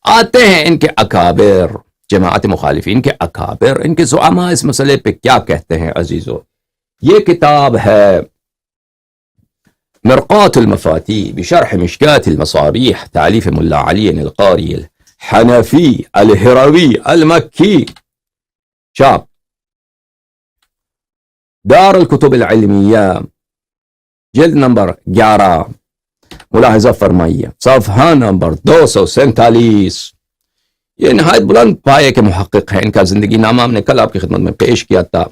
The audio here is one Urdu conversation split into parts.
آتے ہیں ان کے اکابر، جماعت مخالفین کے اکابر، ان کے زعماء اس مسئلے پہ کیا کہتے ہیں عزیزو۔ یہ کتاب ہے مرقات المفاتí بشرح مشکات المصابیح، تالیف ملا علی القاری الحنفی الہروی المکی، شاپ دار الکتب العلمیہ، جلد نمبر 11، ملاحظہ فرمائیے صفحہ نمبر 247۔ یہ نہایت بلند پائے کے محقق ہیں، ان کا زندگی نامہ ہم نے کل آپ کی خدمت میں پیش کیا تھا۔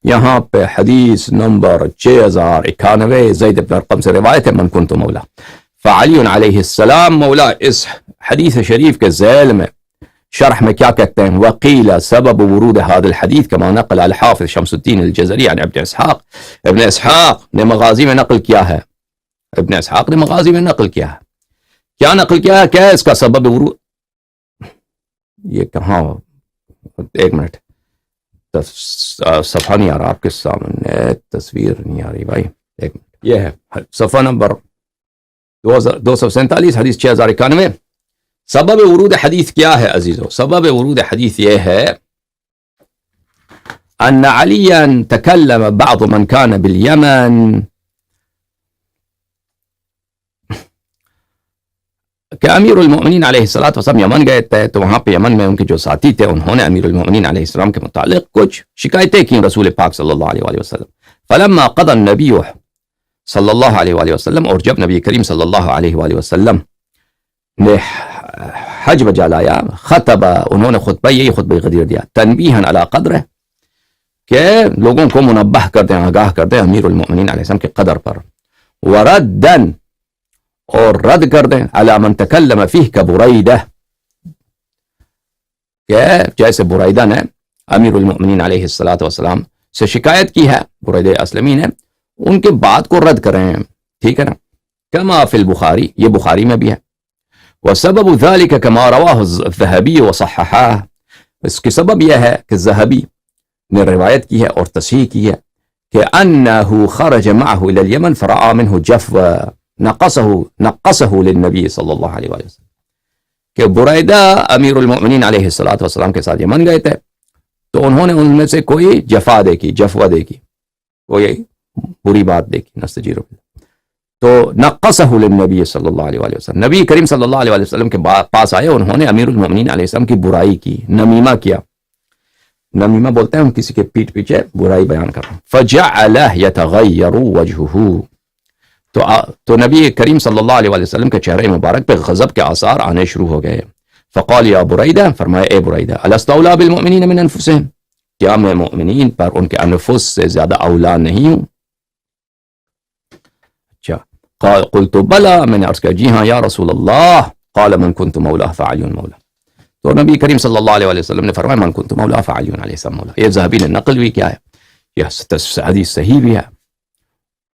یہاں پہ حدیث نمبر 6091 زید بن ارقم سے روایت ہے، من کنت مولا فعلی علیہ السلام مولا۔ اس حدیث شریف کے ذیل میں شرح میں کیا کہتے ہیں؟ وقیل سبب ورود هذا الحدیث كما نقل الحافظ شمس الدین الجزری عن ابن اسحاق، ابن اسحاق نے مغازی میں نقل کیا ہے، ابن اسحاق نے مغازی میں نقل کیا ہے، کیا نقل کیا ہے؟ کیا ہے اس کا سبب ورود؟ یہ کہاں، ایک منٹ، صفحہ نہیں آ رہا آپ کے سامنے، تصویر نہیں آ رہی بھائی، ایک منٹ، یہ ہے صفحہ نمبر 247 حدیث 6091۔ سبب ورود حدیث کیا ہے عزیزو؟ سبب ورود حدیث یہ ہے ان علیا تکلم بعض من کان بالیمن، کہ امیر المؤمنین علیہ السلام یمن گئے تھے، تو وہاں پہ یمن میں ان کے جو ساتھی تھے انہوں نے امیر المؤمنین علیہ السلام کے متعلق کچھ شکایتیں کی رسول پاک صلی اللہ علیہ وآلہ وسلم۔ فلما قضى النبی صلی اللہ علیہ وآلہ وسلم، اور جب نبی کریم صلی اللہ علیہ وآلہ وسلم نے حج بجا لایا، خطب، انہوں نے خطبہ، یہی خطبہ غدیر دیا، تنبیہا علی قدرہ، کہ لوگوں کو منبہ کر دیں، آگاہ کر دیں امیر المؤمنین علیہ السلام کے قدر پر، وردن، اور رد کر دیں، علی من تکلم فیہ کبریدہ، کہ جیسے بریدہ نے امیر المؤمنین علیہ السلام سے شکایت کی ہے، بریدہ اسلمی نے، ان کے بات کو رد کریں، ٹھیک ہے نا، کما فی البخاری، یہ بخاری میں بھی ہے، وسبب ذلك كما رواه الذهبي وصححه، اس کی سبب یہ ہے کہ ذہبی نے روایت کی ہے اور تصحیح کی ہے کہ انه خرج معه الى اليمن فرأى منه جفوا نقصه للنبي صلی اللہ علیہ وسلم، کہ بریدہ امیر المؤمنین علیہ السلام کے ساتھ یمن گئے تھے، تو انہوں نے ان میں سے کوئی جفا دیکھی، جفوا دیکھی، کوئی بری بات دیکھی، نستجیر باللہ، تو نقصہ للنبی صلی اللہ علیہ وآلہ وسلم، نبی کریم صلی اللہ علیہ وآلہ وسلم کے پاس آئے، انہوں نے امیر المؤمنین علیہ السلام کی برائی کی، نمیمہ کیا، نمیمہ بولتے ہیں ہم کسی کے پیٹ پیچھے برائی بیان کرنا، فجعل یتغیر وجہہ، تو نبی کریم صلی اللہ علیہ وآلہ وسلم کے چہرے مبارک پہ غضب کے آثار آنے شروع ہو گئے، فقال یا بریدہ، فرمایا اے بریدہ، الست اولی بالمؤمنین من انفسہم، کیا میں مؤمنین پر ان کے انفس سے زیادہ اولا نہیں ہوں؟ قلت بلا، میں نے عرض کیا جی ہاں یا رسول اللہ، قال من كنت مولا فعلی مولا، تو نبی کریم صلی اللہ علیہ وآلہ وسلم نے فرمایا من كنت مولا فعلی علیہ السلام مولا۔ یہ ذہبی نے نقل بھی کیا ہے، یہ حدیث صحیح بھی ہے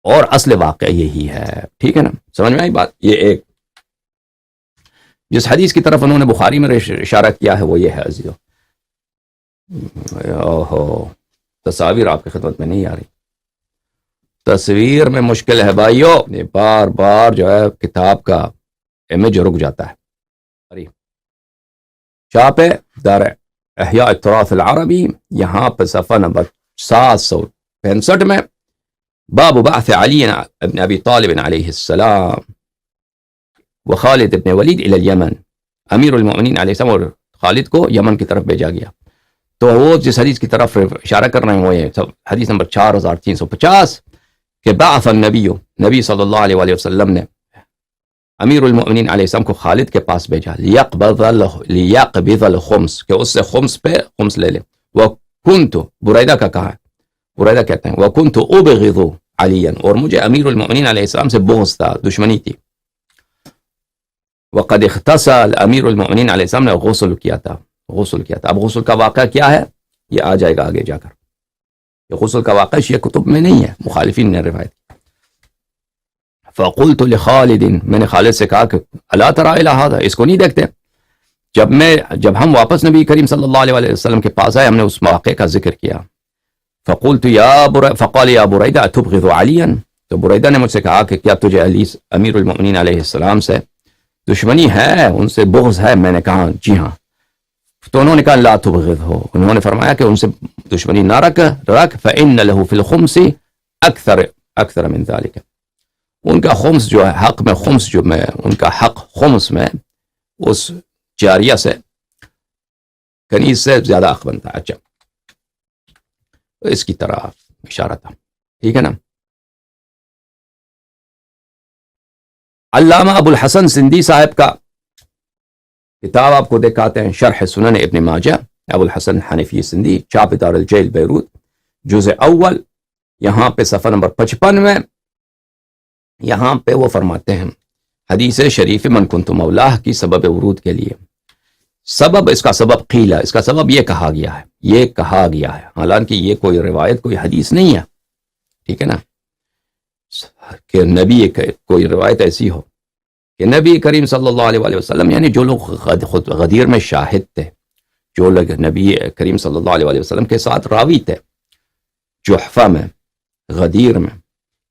اور اصل واقعہ یہی ہے، ٹھیک ہے نا، سمجھ میں آئی بات؟ یہ ایک جس حدیث کی طرف انہوں نے بخاری میں اشارہ کیا ہے وہ یہ ہے عزیزو، تصاویر آپ کی خدمت میں نہیں آ رہی، تصویر میں مشکل ہے بھائیو، یہ بار بار جو ہے کتاب کا امیج رک جاتا ہے۔ شاپ ہے دار احیاء التراث العربی، یہاں پہ صفحہ نمبر 765 میں، باب بعث علی ابن ابی طالب علیہ السلام وخالد ابن ولید الى الیمن، امیر المؤمنین علیہ السلام اور خالد کو یمن کی طرف بھیجا گیا، تو وہ جس حدیث کی طرف اشارہ کر رہے ہیں وہ یہ حدیث نمبر 4350، کہ بعث النبی، نبی صلی اللہ علیہ وآلہ وسلم نے امیر المؤمنین علیہ السلام کو خالد کے پاس بھیجا، لیقبض الخمس، کہ اس سے خمس پہ خمس لے لے، وکنت، بریدہ کا کہا ہے، بریدہ کہتے ہیں وکنت ابغض علیا، اور مجھے امیر المؤمنین علیہ السلام سے بغض تھا، دشمنی تھی، وقد اغتسل، امیر المؤمنین علیہ السلام نے غسل کیا تھا، اب غسل کا واقعہ کیا ہے یہ آ جائے گا آگے جا کر، غسل کا واقعہ شیعہ کتب میں نہیں ہے، مخالفین نے روایت۔ فقلت لخالد، میں نے خالد سے کہا کہ الا تری الی ھذا، اس کو نہیں دیکھتے؟ جب ہم واپس نبی کریم صلی اللہ علیہ وسلم کے پاس آئے، ہم نے اس واقعے کا ذکر کیا، فقلت فقال یا بریدہ تبغض علیا، تو بریدہ نے مجھ سے کہا کہ کیا تجھے علی امیر المؤمنین علیہ السلام سے دشمنی ہے ان سے، بغض ہے؟ میں نے کہا جی ہاں. تو انہوں نے کہا لا تبغضہ، انہوں نے فرمایا کہ ان سے دشمنی نہ رکھ فإن له في الخمس اکثر من ذلك، ان کا خمس جو ہے، حق میں خمس جو میں ان کا حق خمس میں اس جاریہ سے، کنیز سے زیادہ حق بنتا ہے. اچھا تو اس کی طرح اشارہ تھا، ٹھیک ہے نا. علامہ ابو الحسن سندھی صاحب کا کتاب آپ کو دکھاتے ہیں، شرح سنن ابن ماجہ، ابو الحسن حنفی سندھی، چاپ دار الجیل بیروت، جزء اول، یہاں پہ صفحہ نمبر 55 میں یہاں پہ وہ فرماتے ہیں حدیث شریف من کنت مولاہ کی سبب ورود کے لیے، سبب اس کا سبب قیلہ، اس کا سبب یہ کہا گیا ہے، یہ کہا گیا ہے، حالانکہ یہ کوئی روایت کوئی حدیث نہیں ہے، ٹھیک ہے نا، کہ نبی کوئی روایت ایسی ہو کہ نبی کریم صلی اللہ علیہ وسلم، یعنی جو لوگ خود غدیر میں شاہد تھے، جو لوگ نبی کریم صلی اللہ علیہ وسلم کے ساتھ راوی تھے جحفہ میں، غدیر میں،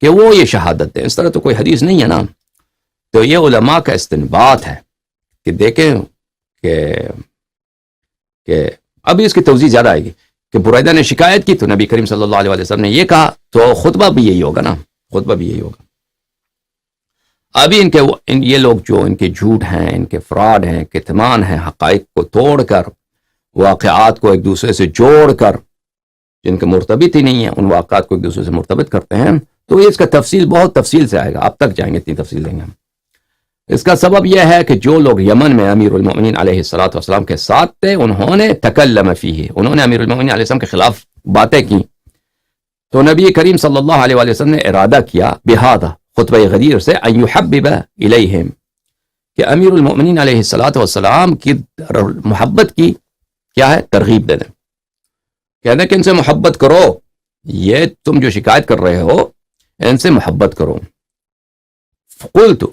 کہ وہ یہ شہادت دیں، اس طرح تو کوئی حدیث نہیں ہے نا. تو یہ علماء کا استنباط ہے کہ دیکھیں کہ ابھی اس کی توضیح زیادہ آئے گی کہ بریدہ نے شکایت کی تو نبی کریم صلی اللہ علیہ وسلم نے یہ کہا، تو خطبہ بھی یہی ہوگا نا، خطبہ بھی یہی ہوگا. ابھی یہ لوگ جو ان کے جھوٹ ہیں، ان کے فراڈ ہیں، کتمان ہیں، حقائق کو توڑ کر، واقعات کو ایک دوسرے سے جوڑ کر، جن کے مرتبط ہی نہیں ہیں ان واقعات کو ایک دوسرے سے مرتبط کرتے ہیں، تو اس کا تفصیل بہت تفصیل سے آئے گا، اب تک جائیں گے اتنی تفصیل دیں گے ہم. اس کا سبب یہ ہے کہ جو لوگ یمن میں امیر المؤمنین علیہ الصلوۃ والسلام کے ساتھ تھے، انہوں نے تکلم فیہ، انہوں نے امیر المؤمنین علیہ السلام کے خلاف باتیں کی، تو نبی کریم صلی اللہ علیہ وسلم نے ارادہ کیا بہذا، خطبہ غدیر سے، ان یحبب الیہم، کہ امیر المؤمنین علیہ الصلوۃ والسلام کی محبت کی کیا ہے، ترغیب دینا، کہنا کہ ان سے محبت کرو، یہ تم جو شکایت کر رہے ہو ان سے محبت کرو. قلت،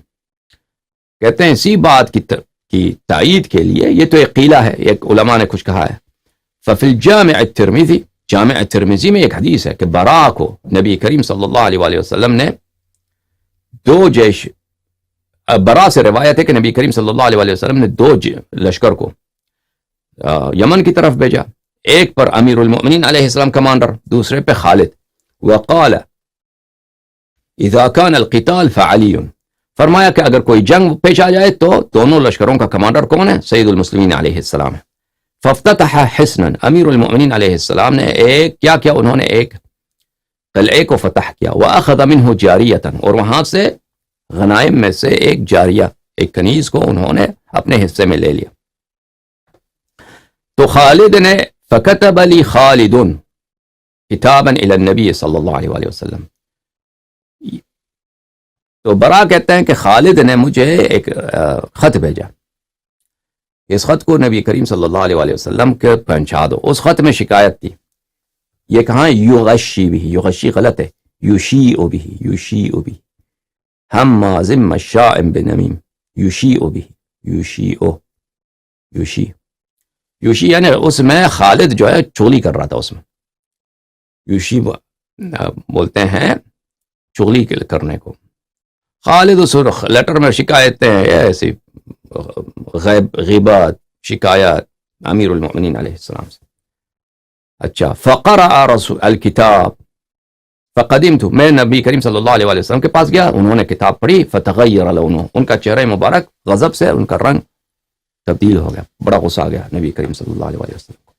کہتے ہیں اسی بات کی تائید کے لیے، یہ تو ایک قیلہ ہے، ایک علماء نے کچھ کہا ہے. ففی الجامع الترمذی، جامع ترمذی میں ایک حدیث ہے کہ برا کو نبی کریم صلی اللہ علیہ وسلم نے دو جیش، برا سے روایت ہے کہ نبی کریم صلی اللہ علیہ وسلم نے دو لشکر کو یمن کی طرف بھیجا، ایک پر امیر المؤمنین علیہ السلام کمانڈر، دوسرے پہ خالد. وقال اذا كان القتال فعلی، فرمایا کہ اگر کوئی جنگ پیش آ جائے تو دونوں لشکروں کا کمانڈر کون ہے، سید المسلمین علیہ السلام ہے. فافتتح حصنا، امیر المؤمنین علیہ السلام نے کیا انہوں نے ایک قلعے کو فتح کیا، واخذ منه جاریہ، اور وہاں سے غنائم میں سے ایک جاریہ، ایک کنیز کو انہوں نے اپنے حصے میں لے لیا. تو خالد نے فكتب لي خالد کتابا الى النبی صلی اللہ علیہ وسلم، تو برا کہتے ہیں کہ خالد نے مجھے ایک خط بھیجا، اس خط کو نبی کریم صلی اللہ علیہ وسلم کے پہنچا دو. اس خط میں شکایت تھی، یہ کہاں یغشی بھی، یغشی غلط ہے، یشیع بھی، یشیع بھی، ہماز مشاء بنمیم، یشیع بھی، یوشی یعنی اس میں خالد جو ہے چغلی کر رہا تھا، اس میں یوشی بولتے ہیں چغلی کرنے کو. خالد اس لیٹر میں شکایتیں ایسی غیبت، شکایت امیر المؤمنین علیہ السلام سے. اچھا، فقرأ رسول الکتاب فقدمت، میں نبی کریم صلی اللہ علیہ وسلم کے پاس گیا، انہوں نے کتاب پڑھی، فتغیر لونہ، ان کا چہرہ مبارک غضب سے ان کا رنگ تبدیل ہو گیا، بڑا غصہ آ گیا نبی کریم صلی اللہ علیہ وسلم کو.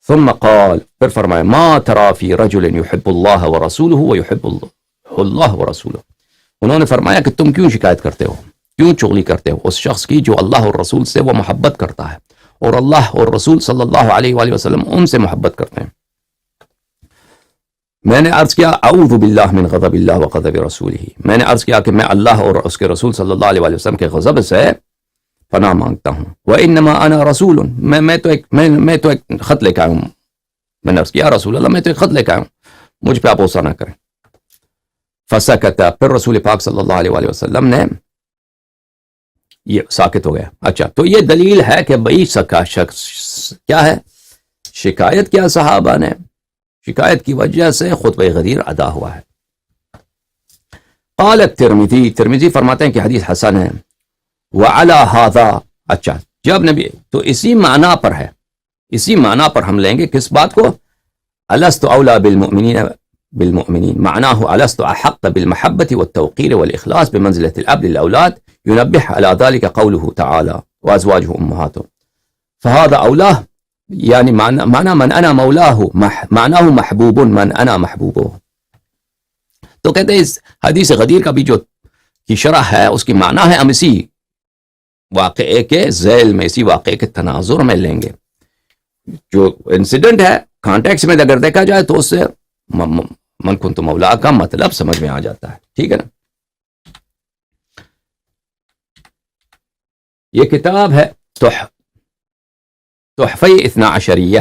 ثم قال، پھر فرمایا، ما ترى في رجل يحب الله ورسوله ويحب الله ورسوله، انہوں نے فرمایا کہ تم کیوں شکایت کرتے ہو، کیوں چغلی کرتے ہو اس شخص کی جو اللہ اور رسول سے وہ محبت کرتا ہے، اور اللہ اور رسول صلی اللہ علیہ وسلم ان سے محبت کرتے ہیں. میں نے عرض کیا، اعوذ باللہ من غضب اللہ وغضب رسولہ، میں نے عرض کیا کہ میں اللہ اور اس کے رسول صلی اللہ علیہ وسلم کے غضب سے پناہ مانگتا ہوں. وَإِنَّمَا أَنَا رَسُولٌ، میں تو ایک خط لے کے آیا ہوں. میں نے عرض کیا، رسول اللہ میں تو ایک خط لے کے آیا ہوں، مجھ پہ آپ غصہ نہ کریں. فسکت، پھر رسول پاک صلی اللہ علیہ وسلم نے یہ ساکت ہو گیا. اچھا، تو یہ دلیل ہے کہ بھئی شخص کیا ہے، شکایت کیا صحابہ نے، شکایت کی وجہ سے خطبہ غدیر ادا ہوا ہے. قال الترمذی، ترمذی فرماتے ہیں کہ حدیث حسن ہے. وعلی ھذا، اچھا جب نبی، تو اسی معنی پر ہے، اسی معنی پر ہم لیں گے کس بات کو؟ الست اولا بالمؤمنین معناه الست احق بالمحبة والتوقير والاخلاص بمنزلة الاب للاولاد ينبه على ذلك قوله تعالى وازواجه امهاتهم فهذا اولاه، یعنی معنی من انا مولاه معناه محبوب من انا محبوبه. تو کہتے ہیں اس حدیث غدیر کا بھی جو کی شرح ہے اس کی معنی ہے ہم اسی واقعے کے ذیل میں، اسی واقعے کے تناظر میں لیں گے. جو انسیڈنٹ ہے کانٹیکس میں اگر دیکھا جائے تو اس سے من کنت مولا کا مطلب سمجھ میں آ جاتا ہے. ٹھیک ہے نا. یہ کتاب ہے تحفہ اثنا عشریہ،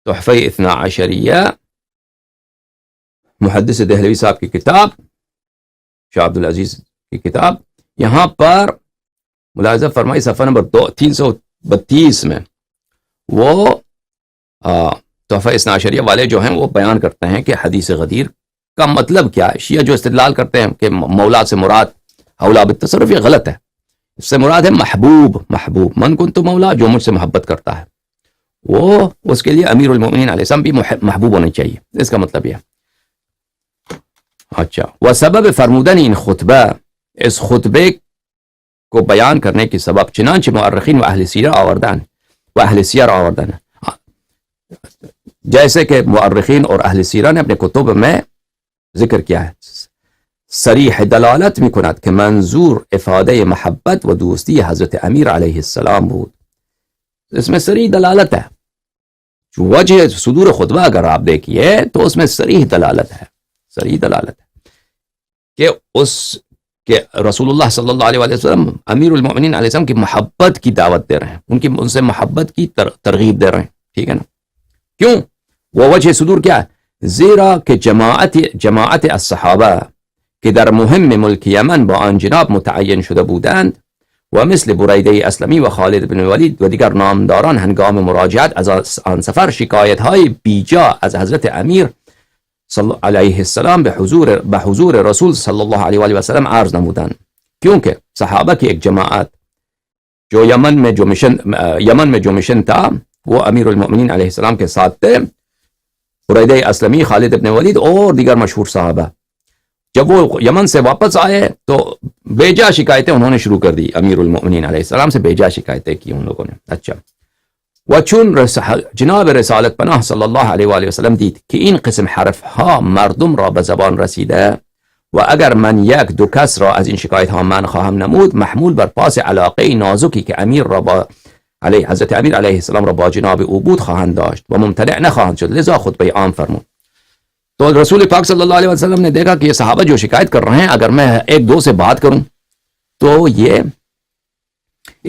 تحفہ اثنا عشریہ محدث دہلوی صاحب کی کتاب، شاہ عبد العزیز کی کتاب. یہاں پر ملاحظہ فرمائی صفحہ نمبر 332 میں وہ تحفہ اثنا عشریہ والے جو ہیں وہ بیان کرتے ہیں کہ حدیث غدیر کا مطلب کیا ہے. شیعہ جو استدلال کرتے ہیں کہ مولا سے مراد اولا بالتصرف، یہ غلط ہے. اس سے مراد ہے محبوب، محبوب من کنت مولا، جو مجھ سے محبت کرتا ہے وہ اس کے لیے امیر المؤمنین علیہ السلام بھی محبوب ہونے چاہیے. اس کا مطلب یہ. اچھا، وسبب فرمودن ان خطبہ، اس خطبے کو بیان کرنے کی سبب چنانچہ مؤرخین و اہل سیرہ آوردن، جیسے کہ مؤرخین اور اہل سیرہ نے اپنے کتب میں ذکر کیا ہے، صریح دلالت میکند که منظور افاده محبت و دوستی حضرت امیر علیہ السلام بود. اس میں صریح دلالت ہے. وجہ صدور خطبہ اگر آپ دیکھیے تو اس میں صریح دلالت ہے، صریح دلالت ہے کہ کہ رسول اللہ صلی اللہ علیہ وسلم امیر المؤمنین علیہ السلام کی محبت کی دعوت دے رہے ہیں، ان سے محبت کی ترغیب دے رہے ہیں. ٹھیک ہے نا. کیوں؟ وہ وجہ صدور کیا ہے؟ زیرا کہ جماعت الصحابہ که در مهم ملک یمن با آن جناب متعین شده بودند و مثل بریده اسلمی و خالد بن ولید و دیگر نامداران هنگام مراجعت از آن سفر شکایت های بیجا از حضرت امیر علیہ السلام به حضور رسول صلی اللہ علیہ وسلم عرض نمودند. کیونکہ صحابہ کی ایک جماعت جو یمن میں جو مشن تھا وہ امیر المؤمنین علیہ السلام کے ساتھ تھے، بریده اسلمی، خالد بن ولید اور دیگر مشہور صحابہ. جب وہ یمن سے واپس آئے تو بیجا شکایتیں انہوں نے شروع کر دی، امیر المؤمنین علیہ السلام سے بیجا شکایتیں کی ان لوگوں نے. اچھا، وچون جناب رسالت پناہ صلی اللہ علیہ وآلہ وسلم دید که این قسم حرف ها مردم را به زبان رسیده و اگر من یک دو کس را از این شکایت ها من خواهم نمود محمول بر پاس علاقه نازکی که امیر را با حضرت امیر علیہ السلام را با جناب او بود خواهند داشت و ممتنع نخواهند شد، لذا خطبه عام فرمود. تو رسول پاک صلی اللہ علیہ وسلم نے دیکھا کہ یہ صحابہ جو شکایت کر رہے ہیں اگر میں ایک دو سے بات کروں تو یہ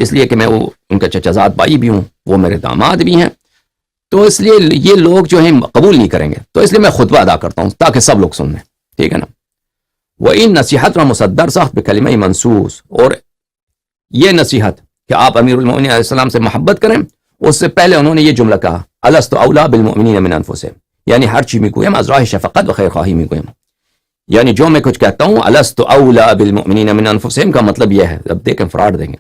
اس لیے کہ میں وہ ان کا چچا زاد بھائی بھی ہوں، وہ میرے داماد بھی ہیں، تو اس لیے یہ لوگ جو ہیں قبول نہیں کریں گے، تو اس لیے میں خطبہ ادا کرتا ہوں تاکہ سب لوگ سن لیں. ٹھیک ہے نا. وہ ان نصیحت را مصدر ساخت بکلمہ منصوص، اور یہ نصیحت کہ آپ امیر المؤمنین علیہ السلام سے محبت کریں، اس سے پہلے انہوں نے یہ جملہ کہا الست اولا بالمؤمنین من انفسهم، یعنی ہر چیز میگویم از راه شفقت و خیرخواهی میگویم. یعنی جو میں کچھ کہتا ہوں الست اولا بالمؤمنین من انفسهم کا مطلب یہ ہے. اب دیکھیں فراڈ دیں گے،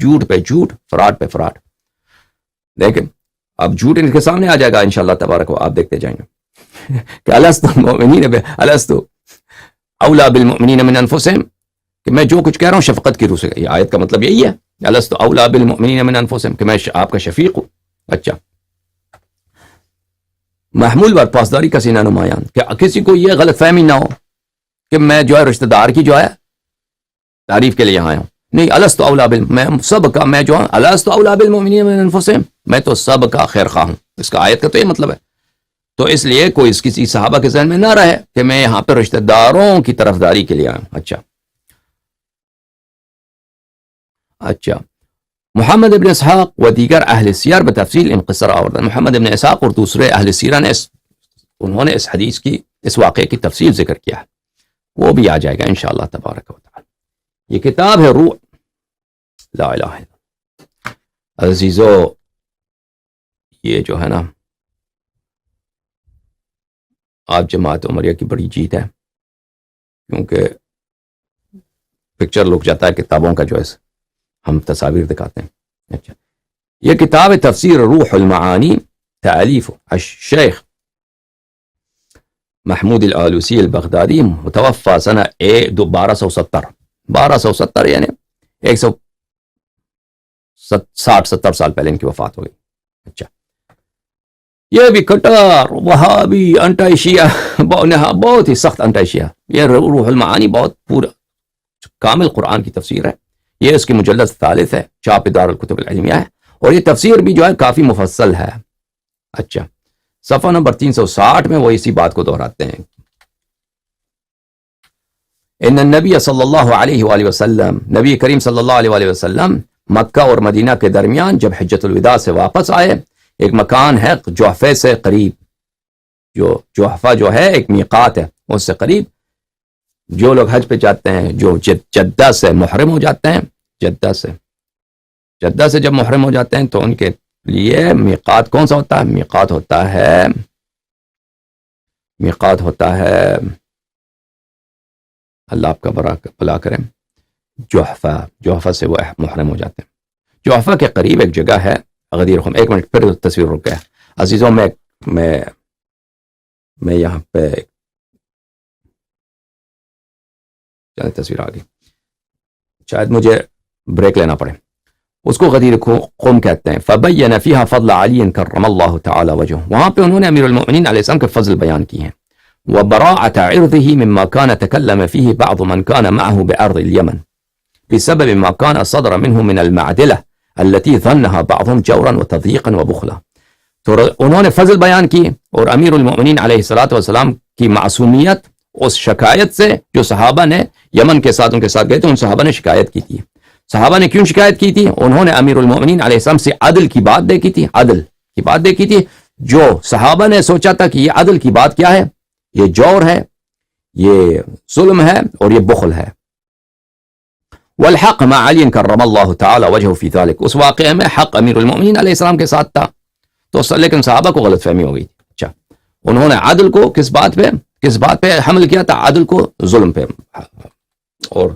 جھوٹ پہ جھوٹ، فراڈ پہ فراڈ. دیکھیں اب جھوٹ ان کے سامنے آ جائے گا انشاءاللہ تبارک و آپ دیکھتے جائیں گے کہ الست اولا بالمؤمنین من انفسهم، کہ میں جو کچھ کہہ رہا ہوں شفقت کی روح سے. یہ آیت کا مطلب یہی ہے الست اولا بالمؤمنین من انفسهم، کہ میں آپ کا شفیق ہوں. اچھا، محمول بر پاسداری کا سینہ نمایاں، کہ کسی کو یہ غلط فہمی نہ ہو کہ میں جو ہے رشتہ دار کی جو ہے تعریف کے لیے یہاں آیا ہوں. نہیں، الست اولا میں سب کا، میں جو ہوں الست اولا بالمؤمنین من انفسهم، میں تو سب کا خیر خواہ ہوں. اس کا آیت کا تو یہ مطلب ہے. تو اس لیے کوئی اس کسی صحابہ کے ذہن میں نہ رہے کہ میں یہاں پہ رشتہ داروں کی طرفداری کے لیے آیا ہوں. اچھا، محمد ابن اسحاق و دیگر اہل سیر بتفصیل ان قصر آوردن. محمد ابن اسحاق اور دوسرے اہل سیرہ نے انہوں نے اس حدیث کی، اس واقعے کی تفصیل ذکر کیا ہے، وہ بھی آ جائے گا انشاءاللہ تبارک و تعالی. یہ کتاب ہے روح لا الہ الا اللہ. عزیزو، یہ جو ہے نا آپ جماعت عمریہ کی بڑی جیت ہے، کیونکہ پکچر لک جاتا ہے کتابوں کا جو ہے ہم تصاویر دکھاتے ہیں. اچھا یہ کتاب ہے تفسیر روح المعانی تالیف الشیخ محمود الآلوسی البغدادی متوفى سنہ 1270 یعنی 160-70 سال پہلے ان کی وفات ہو گئی. اچھا یہ بھی کٹر وہابی انٹائی شیعہ بہت ہی سخت انٹائی شیعہ. یہ روح المعانی بہت پورا کامل قرآن کی تفسیر ہے. یہ اس کی مجلد ثالث ہے, چاپ دار الکتب العلمیہ ہے, اور یہ تفسیر بھی جو ہے کافی مفصل ہے. اچھا صفحہ نمبر 360 میں وہ اسی بات کو دہراتے ہیں. ان النبی صلی اللہ علیہ وآلہ وسلم, نبی کریم صلی اللہ علیہ وآلہ وسلم مکہ اور مدینہ کے درمیان جب حجۃ الوداع سے واپس آئے, ایک مکان ہے جحفے سے قریب, جو جحفہ جو ہے ایک میقات ہے اس سے قریب, جو لوگ حج پہ جاتے ہیں جو جدہ سے محرم ہو جاتے ہیں, جدہ سے جب محرم ہو جاتے ہیں تو ان کے لیے میقات کون سا ہوتا ہے؟ میقات ہوتا ہے اللہ آپ کا بھلا کرے, جحفہ سے وہ محرم ہو جاتے ہیں. جحفہ کے قریب ایک جگہ ہے غدیر خم. ایک منٹ پھر تصویر رک گیا عزیزوں. میں یہاں پہ چلے تصویر آ گئی, شاید مجھے بریک لینا پڑے. اس کو غدیر قوم کہتے ہیں. فبین فیہا فضل علی کرم اللہ تعالی وجہہ, وہاں پہ انہوں نے امیر المؤمنین علیہ السلام کے فضل بیان کی ہیں. وبراءة عرضه مما كان تكلم فيه بعض من كان معه بأرض اليمن بسبب ما كان صدر منه من المعدلة التي ظنها بعضهم جورا وتضييقا وبخلا. تو انہوں نے فضل بیان کی اور امیر المؤمنین علیہ الصلوۃ والسلام کی معصومیت اس شکایت سے جو صحابہ نے یمن کے ساتھ ان کے ساتھ گئے تھے, ان صحابہ نے شکایت کی تھی. صحابہ نے کیوں شکایت کی تھی؟ انہوں نے امیر المؤمنین علیہ السلام سے عدل کی بات دیکھی تھی, عدل کی بات دیکھی تھی. جو صحابہ نے سوچا تھا کہ یہ عدل کی بات کیا ہے, یہ جور ہے, یہ ظلم ہے اور یہ بخل ہے. والحق مع علی کرم اللہ تعالی وجہہ فی ذلک, اس واقعے میں حق امیر المؤمنین علیہ السلام کے ساتھ تھا. تو لیکن صحابہ کو غلط فہمی ہو گئی. اچھا انہوں نے عدل کو کس بات پہ حمل کیا تھا؟ عدل کو ظلم پہ اور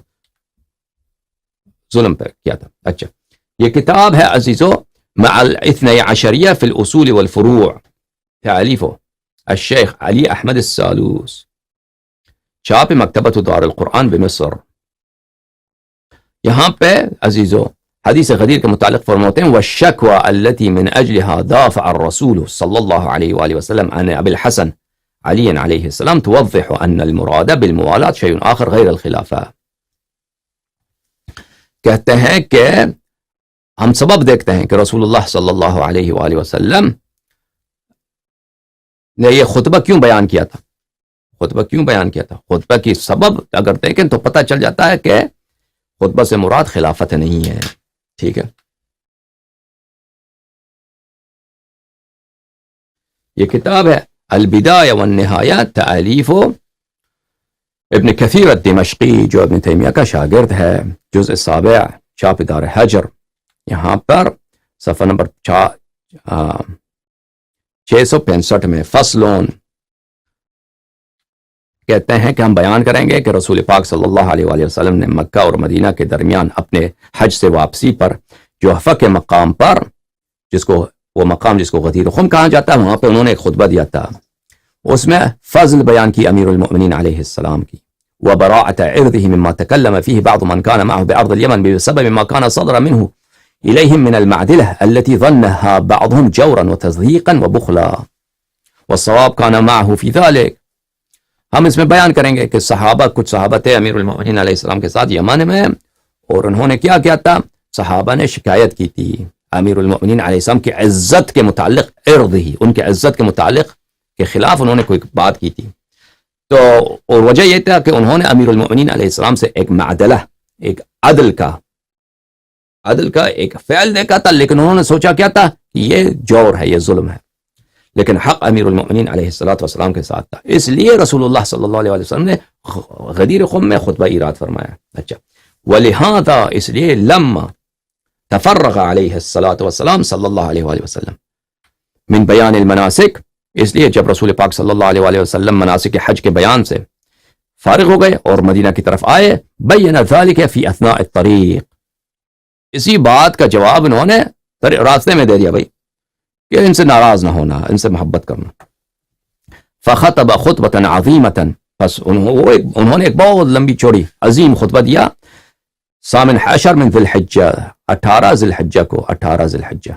ظلم پہ کیا تھا. اچھا یہ کتاب ہے عزیزو مع الاثنی عشریہ فی الاصول والفروع تالیف الشیخ علی احمد السالوس, چاپ مکتبۃ دار القرآن بمصر. یہاں پہ عزیزو حدیث غدیر کے متعلق فرماتے ہیں والشکوى التي من اجلها دافع الرسول صلی اللہ علیہ وآلہ وسلم عن ابی الحسن علی علیہ السلام توضح ان المراد بالموالات شیء آخر غیر الخلافہ. کہتے ہیں کہ ہم سبب دیکھتے ہیں کہ رسول اللہ صلی اللہ علیہ وآلہ وسلم نے یہ خطبہ کیوں بیان کیا تھا. خطبہ کی سبب اگر دیکھیں تو پتہ چل جاتا ہے کہ خطبہ سے مراد خلافت نہیں ہے. ٹھیک ہے, یہ کتاب ہے البدایہ والنہایہ تالیف ابن کثیر الدمشقی, جو ابن تیمیہ کا شاگرد ہے, جزء 7 چاپ دار حجر. یہاں پر صفحہ نمبر 665 میں فصلون کہتے ہیں کہ ہم بیان کریں گے کہ رسول پاک صلی اللہ علیہ وآلہ وسلم نے مکہ اور مدینہ کے درمیان اپنے حج سے واپسی پر جحفہ کے مقام پر, جس کو غدیر خم کہا جاتا ہے, وہاں پہ انہوں نے ایک خطبہ دیا تھا. اس میں فضل بیان کی امیر المؤمنین علیہ السلام کی. وبراءة عرضه مما تكلم فيه بعض من كان معه بأرض اليمن بسبب ما كان صدر منه إليهم من المعدلة التي ظنها بعضهم جورا وتضييقا وبخلا والصواب كان معه في ذلك. ہم اس میں بیان کریں گے کہ کچھ صحابہ تھے امیر المؤمنین علیہ السلام کے ساتھ یمن میں, اور انہوں نے کیا کیا تھا؟ صحابہ نے شکایت کی تھی امیر المؤمنین علیہ السلام کی عزت کے متعلق, ان کے عزت کے متعلق کے خلاف انہوں نے کوئی بات کی تھی. تو اور وجہ یہ تھا کہ انہوں نے امیر المؤمنین علیہ السلام سے ایک معدلہ, ایک عدل کا ایک فعل دیکھا تھا, لیکن انہوں نے سوچا کیا تھا کہ یہ جور ہے, یہ ظلم ہے. لیکن حق امیر المؤمنین علیہ الصلوۃ والسلام کے ساتھ تھا. اس لیے رسول اللہ صلی اللہ علیہ وسلم نے غدیر خم میں خطبہ ایراد فرمایا. اچھا ولہذا اس لیے لما تفرغ علیہ الصلوۃ والسلام صلی اللہ علیہ وآلہ وسلم من بیان المناسک, اس لیے جب رسول پاک صلی اللہ علیہ وآلہ وسلم مناسک حج کے بیان سے فارغ ہو گئے اور مدینہ کی طرف آئے. بین ذلك فی اثناء الطریق، اسی بات کا جواب انہوں نے راستے میں دے دیا بھائی کہ ان سے ناراض نہ ہونا، ان سے محبت کرنا. فخطب خطبة عظیمة، بس انہوں نے ایک بہت لمبی چوڑی عظیم خطبہ دیا. ثامن عشر من ذی الحجہ، 18 ذی الحجہ کو، 18 ذی الحجہ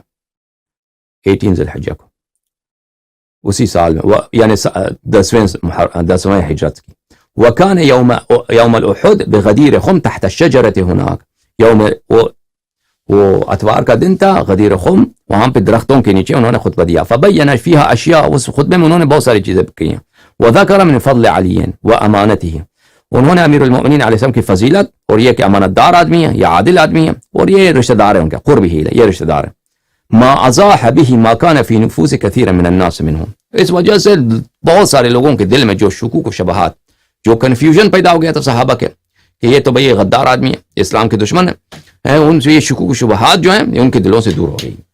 18 ذی الحجہ کو اسی سال میں، یعنی 10ویں ہجرت کی. وكان يوم الأحد بغدير خم تحت الشجرة هناك، وہ اتوار کا دن تھا، غدیر خم، وہاں پہ درختوں کے نیچے انہوں نے خطبہ دیا. فبین فيها اشیاء، اس خطبے میں انہوں نے بہت ساری چیزیں کی ہیں. وذكر من فضل علی وامانته، انہوں نے امیر المؤمنین علیہ السلام کی فضیلت اور یہ کہ امانت دار آدمی ہیں یا عادل آدمی ہیں، اور یہ رشتہ دار ہیں، ان کا قرب ہی ہے، یہ رشتہ دار ہیں. ما ازاح به ما كان في نفوس كثير من الناس منهم، اس وجہ سے بہت سارے لوگوں کے دل میں جو شکوک و شبہات، جو کنفیوژن پیدا ہو گیا تھا صحابہ کے کہ یہ تو بھئی غدار آدمی ہے، اسلام کے دشمن ہے، ان سے یہ شکوک و شبہات جو ہیں ان کے دلوں سے دور ہو گئی.